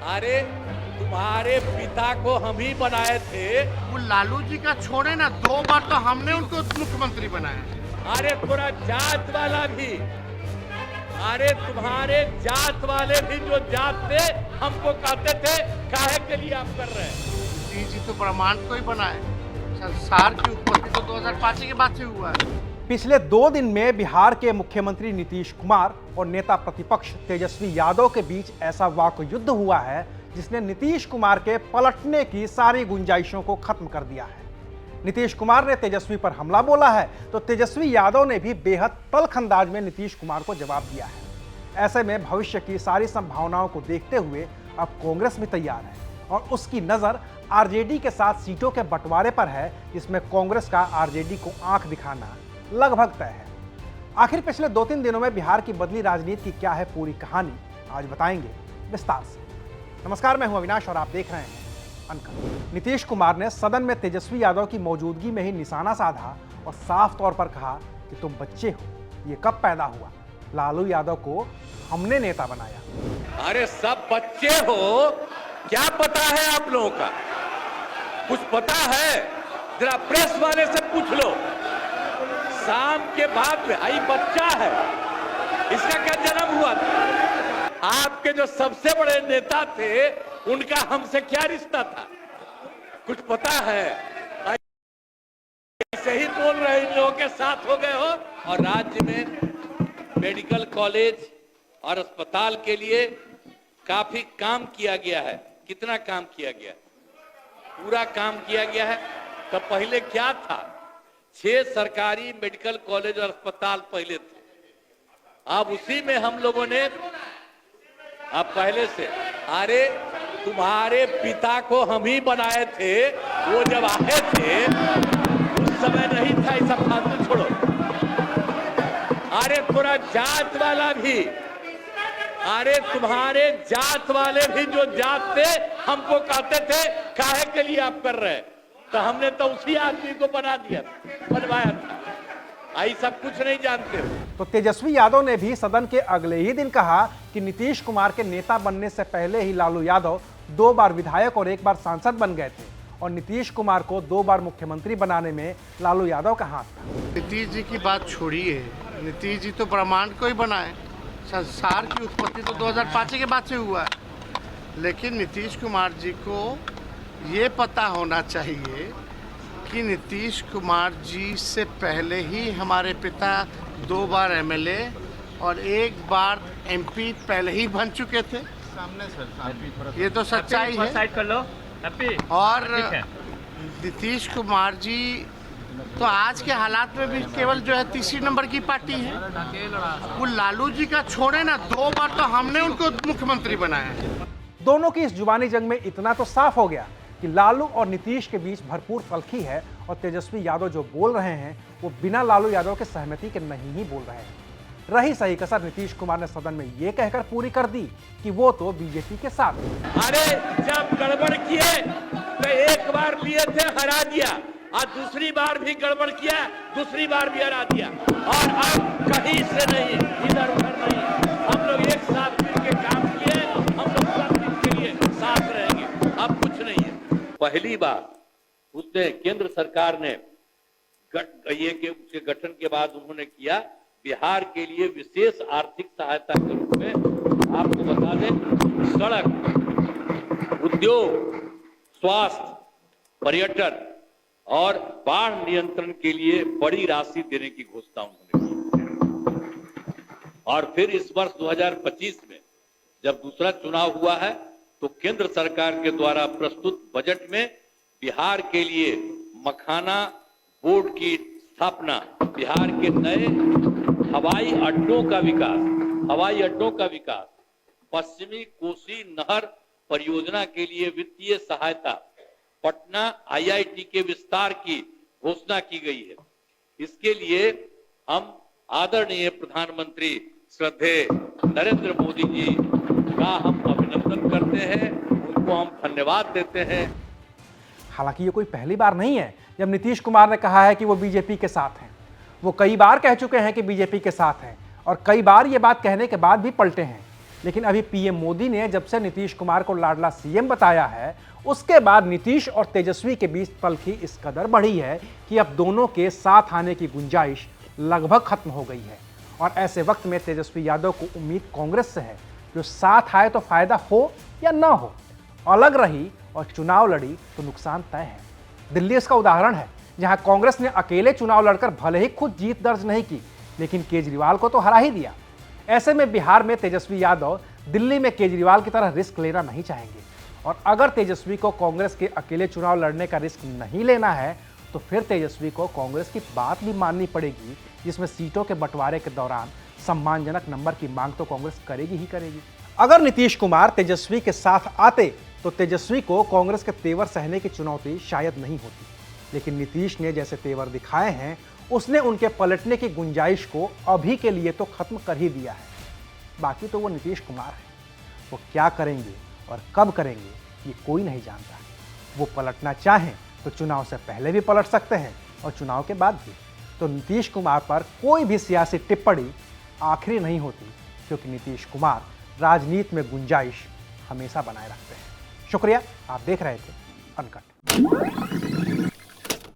अरे तुम्हारे पिता को हम ही बनाए थे। वो लालू जी का छोड़े ना, 2 बार तो हमने उनको मुख्यमंत्री बनाया। अरे पूरा जात वाला भी, अरे तुम्हारे जात वाले भी जो जात थे हमको कहते थे काहे के लिए आप कर रहे हैं। जी तो ब्रह्मांड को ही बनाए। संसार की उत्पत्ति तो 2005 के बाद से हुआ है। पिछले 2 दिन में बिहार के मुख्यमंत्री नीतीश कुमार और नेता प्रतिपक्ष तेजस्वी यादव के बीच ऐसा वाक युद्ध हुआ है जिसने नीतीश कुमार के पलटने की सारी गुंजाइशों को खत्म कर दिया है। नीतीश कुमार ने तेजस्वी पर हमला बोला है तो तेजस्वी यादव ने भी बेहद तल्ख अंदाज में नीतीश कुमार को जवाब दिया है। ऐसे में भविष्य की सारी संभावनाओं को देखते हुए अब कांग्रेस भी तैयार है और उसकी नजर आरजेडी के साथ सीटों के बंटवारे पर है, जिसमें कांग्रेस का आरजेडी को आंख दिखाना लगभग तय है। आखिर पिछले 2-3 दिनों में बिहार की बदली राजनीति की क्या है पूरी कहानी, आज बताएंगे विस्तार से। नमस्कार, मैं हूं अविनाश और आप देख रहे हैं अनकट। नीतीश कुमार ने सदन में तेजस्वी यादव की मौजूदगी में ही निशाना साधा और साफ तौर पर कहा कि तुम बच्चे हो, ये कब पैदा हुआ? लालू यादव को हमने नेता बनाया। अरे सब बच्चे हो, क्या पता है आप लोगों का? कुछ पता है? जरा प्रेस वाले से पूछ लो। शाम के बाद में आई बच्चा है, इसका क्या जन्म हुआ था? आपके जो सबसे बड़े नेता थे उनका हमसे क्या रिश्ता था? कुछ पता है? ऐसे ही बोल रहे इन लोगों के साथ हो गए हो। और राज्य में मेडिकल कॉलेज और अस्पताल के लिए काफी काम किया गया है। कितना काम किया गया? पूरा काम किया गया है। तो पहले क्या था? 6 सरकारी मेडिकल कॉलेज और अस्पताल पहले थे। अब उसी में हम लोगों ने अब पहले से, अरे तुम्हारे पिता को हम ही बनाए थे। वो जब आए थे उस समय नहीं था, ये सब फालतू छोड़ो। अरे पूरा जात वाला भी, अरे तुम्हारे जात वाले भी जो जात थे हमको कहते थे काहे के लिए आप कर रहे हैं। तो हमने तो उसी आदमी को बनवाया था। आई सब कुछ नहीं जानते हो। तो तेजस्वी यादव ने भी सदन के अगले ही दिन कहा कि नीतीश कुमार के नेता बनने से पहले ही लालू यादव 2 बार विधायक और 1 बार सांसद बन गए थे और नीतीश कुमार को 2 बार मुख्यमंत्री बनाने में लालू यादव का हाथ था। नीतीश जी की बात छोड़िए, नीतीश जी तो ब्रह्मांड को ही बनाए। संसार की उत्पत्ति तो 2005 के बाद से हुआ है। लेकिन नीतीश कुमार जी को ये पता होना चाहिए कि नीतीश कुमार जी से पहले ही हमारे पिता 2 बार एमएलए और 1 बार एमपी पहले ही बन चुके थे। ये तो सच्चाई है। और नीतीश कुमार जी तो आज के हालात में भी केवल जो है तीसरी नंबर की पार्टी है। वो लालू जी का छोड़े ना, 2 बार तो हमने उनको मुख्यमंत्री बनाया। दोनों की इस जुबानी जंग में इतना तो साफ हो गया कि लालू और नीतीश के बीच भरपूर तल्खी है और तेजस्वी यादव जो बोल रहे हैं वो बिना लालू यादव के सहमति के नहीं ही बोल रहे हैं। रही सही कसर नीतीश कुमार ने सदन में ये कहकर पूरी कर दी कि वो तो बीजेपी के साथ है। अरे जब गड़बड़ किए तो 1 बार लिए थे, हरा दिया, और दूसरी बार भी गड़बड़ किया, दूसरी बार भी हरा दिया। और अब कहीं से नहीं, इधर उधर नहीं, हम लोग एक साथ मिलकर काम किए, हम लोग सब दिन के लिए साथ रहेंगे। अब कुछ नहीं है। पहली बार उसने केंद्र सरकार ने ये के गठन के बाद उन्होंने किया बिहार के लिए विशेष आर्थिक सहायता के रूप में। आपको बता दें, सड़क, उद्योग, स्वास्थ्य, पर्यटन और बाढ़ नियंत्रण के लिए बड़ी राशि देने की घोषणा उन्होंने की। और फिर इस वर्ष 2025 में जब दूसरा चुनाव हुआ है तो केंद्र सरकार के द्वारा प्रस्तुत बजट में बिहार के लिए मखाना बोर्ड की स्थापना, बिहार के नए हवाई अड्डों का विकास, पश्चिमी कोसी नहर परियोजना के लिए वित्तीय सहायता, पटना आईआईटी के विस्तार की घोषणा की गई है। इसके लिए हम आदरणीय प्रधानमंत्री श्रद्धेय नरेंद्र मोदी जी का हम अभिनंदन करते हैं, उनको हम धन्यवाद देते हैं। हालांकि ये कोई पहली बार नहीं है जब नीतीश कुमार ने कहा है कि वो बीजेपी के साथ हैं। वो कई बार कह चुके हैं कि बीजेपी के साथ हैं और कई बार ये बात कहने के बाद भी पलटे हैं। लेकिन अभी पीएम मोदी ने जब से नीतीश कुमार को लाडला सीएम बताया है, उसके बाद नीतीश और तेजस्वी के बीच तल्खी इस कदर बढ़ी है कि अब दोनों के साथ आने की गुंजाइश लगभग खत्म हो गई है। और ऐसे वक्त में तेजस्वी यादव को उम्मीद कांग्रेस से है, जो साथ आए तो फायदा हो या ना हो, अलग रही और चुनाव लड़ी तो नुकसान तय है। दिल्ली इसका उदाहरण है, जहां कांग्रेस ने अकेले चुनाव लड़कर भले ही खुद जीत दर्ज नहीं की, लेकिन केजरीवाल को तो हरा ही दिया। ऐसे में बिहार में तेजस्वी यादव दिल्ली में केजरीवाल की तरह रिस्क लेना नहीं चाहेंगे। और अगर तेजस्वी को कांग्रेस के अकेले चुनाव लड़ने का रिस्क नहीं लेना है, तो फिर तेजस्वी को कांग्रेस की बात भी माननी पड़ेगी, जिसमें सीटों के बंटवारे के दौरान सम्मानजनक नंबर की मांग तो कांग्रेस करेगी ही करेगी। अगर नीतीश कुमार तेजस्वी के साथ आते तो तेजस्वी को कांग्रेस के तेवर सहने की चुनौती शायद नहीं होती, लेकिन नीतीश ने जैसे तेवर दिखाए हैं, उसने उनके पलटने की गुंजाइश को अभी के लिए तो खत्म कर ही दिया है। बाकी तो वो नीतीश कुमार है, वो क्या करेंगे और कब करेंगे ये कोई नहीं जानता। वो पलटना चाहें तो चुनाव से पहले भी पलट सकते हैं और चुनाव के बाद भी। तो नीतीश कुमार पर कोई भी सियासी टिप्पणी आखिरी नहीं होती, क्योंकि नीतीश कुमार राजनीति में गुंजाइश हमेशा बनाए रखते हैं। शुक्रिया, आप देख रहे थे अनकट।